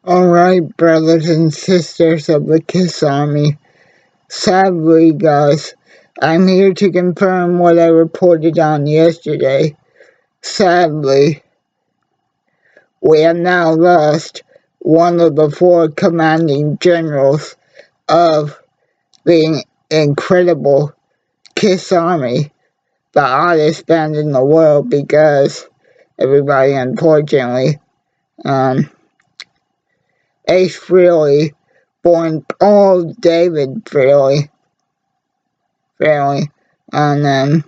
Alright, brothers and sisters of the KISS Army. Sadly, guys, I'm here to confirm what I reported on yesterday. Sadly, we have now lost one of the 4 commanding generals of the incredible KISS Army, the hottest band in the world, because everybody, unfortunately, Ace Frehley, born Paul David Frehley, and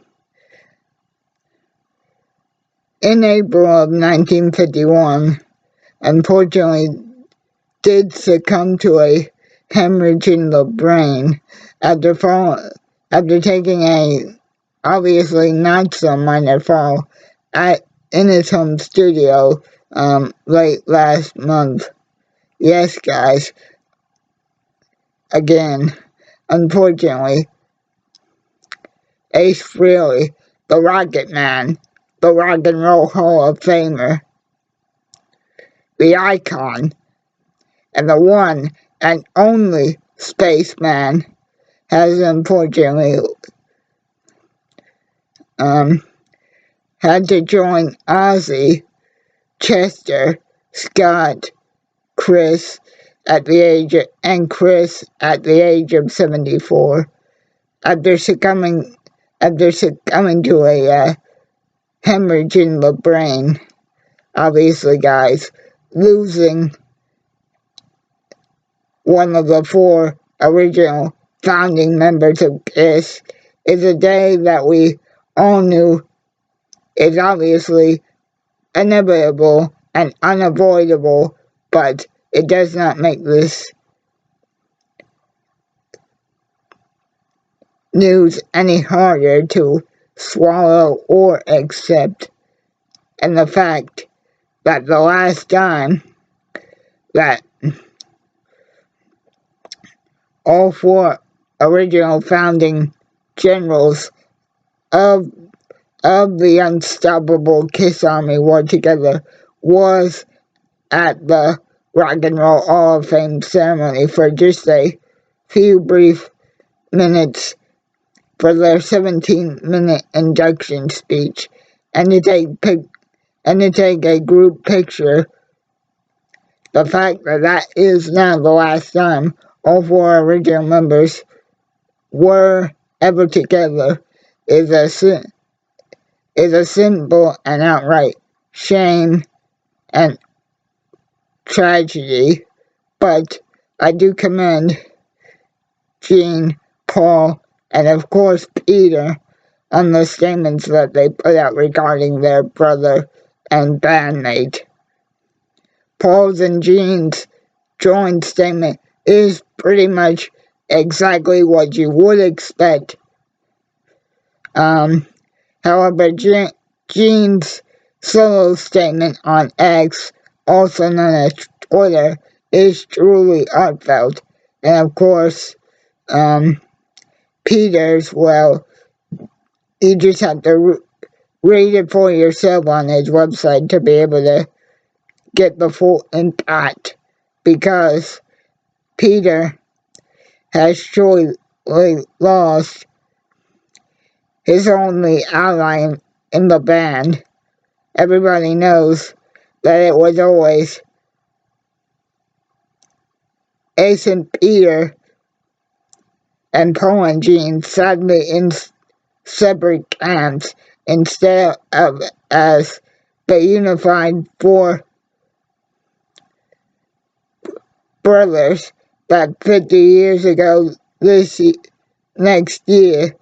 in April of 1951, unfortunately did succumb to a hemorrhage in the brain after taking a obviously not so minor fall in his home studio late last month. Yes, guys, again, unfortunately, Ace Frehley, the Rocket Man, the Rock and Roll Hall of Famer, the icon, and the one and only spaceman, has unfortunately had to join Ozzy, Chester, Scott, Chris at the age of 74 after succumbing to a hemorrhage in the brain. Obviously, guys, losing one of the 4 original founding members of KISS is a day that we all knew is obviously inevitable and unavoidable, but it does not make this news any harder to swallow or accept. And the fact that the last time that all 4 original founding generals of the unstoppable KISS Army were together was at the Rock and Roll Hall of Fame ceremony for just a few brief minutes for their 17-minute induction speech, and to take a group picture. The fact that is now the last time all 4 original members were ever together is a simple and outright shame and tragedy. But I do commend Gene, Paul, and of course Peter on the statements that they put out regarding their brother and bandmate. Paul's and Gene's joint statement is pretty much exactly what you would expect. However, Gene's solo statement on X, also known as Twitter, is truly heartfelt. And of course, Peter's, well, you just have to read it for yourself on his website to be able to get the full impact, because Peter has truly lost his only ally in the band. Everybody knows that it was always Ace and Peter and Paul and Gene, sadly in separate camps instead of as the unified 4 brothers that 50 years ago next year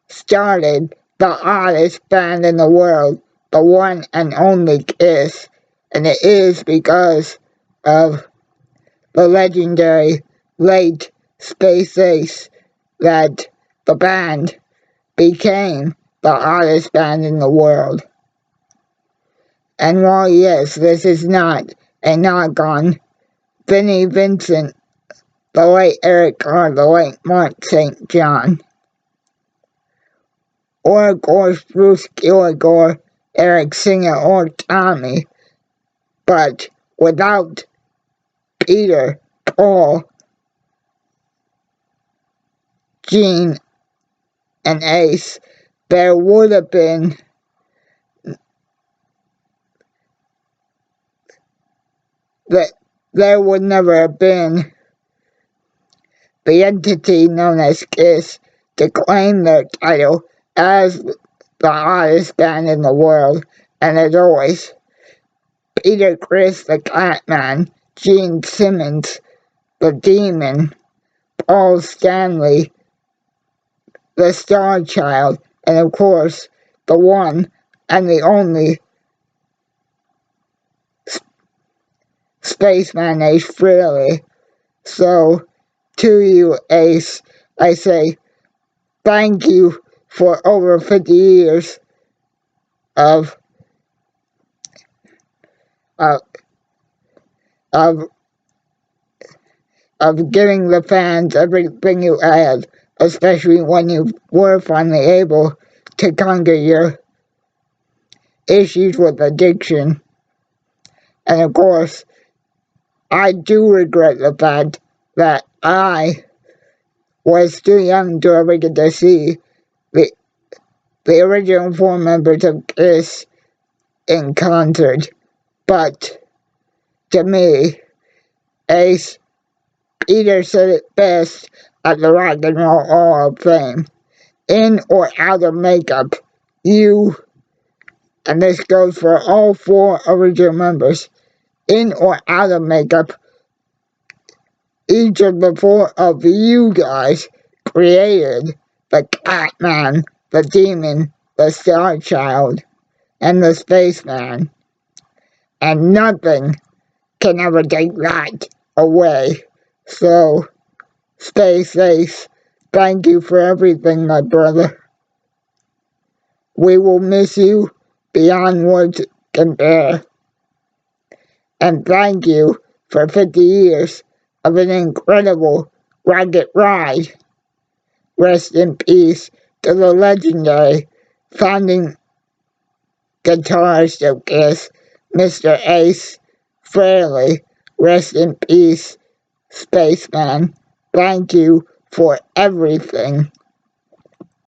started the hottest band in the world, the one and only KISS. And it is because of the legendary late Space Ace that the band became the hottest band in the world. And while yes, this is not a knock on Vinnie Vincent, the late Eric Carr, the late Mark St. John, or of course Bruce Gilligor, Eric Singer, or Tommy, but without Peter, Paul, Gene, and Ace, there would have been that there would never have been the entity known as KISS to claim their title as the hottest band in the world. And as always, Peter Criss the Catman, Gene Simmons the Demon, Paul Stanley the Star Child, and of course the one and the only Spaceman Ace Frehley. So to you, Ace, I say thank you for over 50 years of of of giving the fans everything you had, especially when you were finally able to conquer your issues with addiction. And of course, I do regret the fact that I was too young to ever get to see the original four members of KISS in concert. But to me, Ace, Peter said it best at the Rock and Roll Hall of Fame. In or out of makeup, you, and this goes for all four original members, in or out of makeup, each of the four of you guys created the Catman, the Demon, the Star Child, and the Spaceman. And nothing can ever take that away. So, stay safe. Thank you for everything, my brother. We will miss you beyond words can bear. And thank you for 50 years of an incredible rocket ride. Rest in peace to the legendary founding guitarist of KISS, Mr. Ace Frehley. Rest in peace, Spaceman. Thank you for everything.